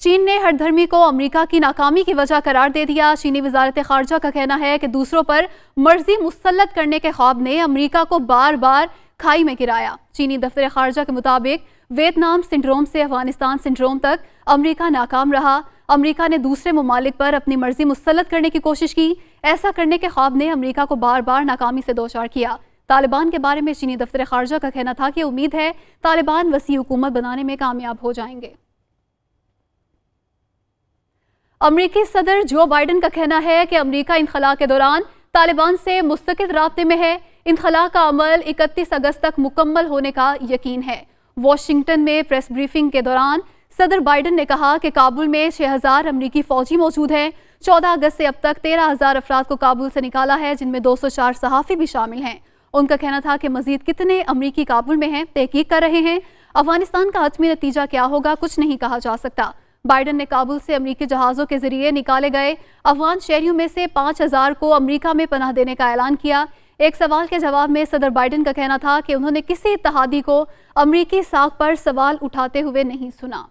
چین نے ہر دھرمی کو امریکہ کی ناکامی کی وجہ قرار دے دیا۔ چینی وزارت خارجہ کا کہنا ہے کہ دوسروں پر مرضی مسلط کرنے کے خواب نے امریکہ کو بار بار کھائی میں گرایا۔ چینی دفتر خارجہ کے مطابق ویتنام سنڈروم سے افغانستان سنڈروم تک امریکہ ناکام رہا۔ امریکہ نے دوسرے ممالک پر اپنی مرضی مسلط کرنے کی کوشش کی۔ ایسا کرنے کے خواب نے امریکہ کو بار بار ناکامی سے دوچار کیا۔ طالبان کے بارے میں چینی دفتر خارجہ کا کہنا تھا کہ امید ہے طالبان وسیع حکومت بنانے میں کامیاب ہو جائیں گے۔ امریکی صدر جو بائیڈن کا کہنا ہے کہ امریکہ انخلاء کے دوران طالبان سے مستقل رابطے میں ہے۔ انخلاء کا عمل 31 اگست تک مکمل ہونے کا یقین ہے۔ واشنگٹن میں پریس بریفنگ کے دوران صدر بائیڈن نے کہا کہ کابل میں 6000 امریکی فوجی موجود ہیں۔ 14 اگست سے اب تک 13000 افراد کو کابل سے نکالا ہے، جن میں 204 صحافی بھی شامل ہیں۔ ان کا کہنا تھا کہ مزید کتنے امریکی کابل میں ہیں تحقیق کر رہے ہیں۔ افغانستان کا حتمی نتیجہ کیا ہوگا کچھ نہیں کہا جا سکتا۔ بائیڈن نے کابل سے امریکی جہازوں کے ذریعے نکالے گئے افغان شہریوں میں سے 5000 کو امریکہ میں پناہ دینے کا اعلان کیا۔ ایک سوال کے جواب میں صدر بائیڈن کا کہنا تھا کہ انہوں نے کسی اتحادی کو امریکی ساکھ پر سوال اٹھاتے ہوئے نہیں سنا۔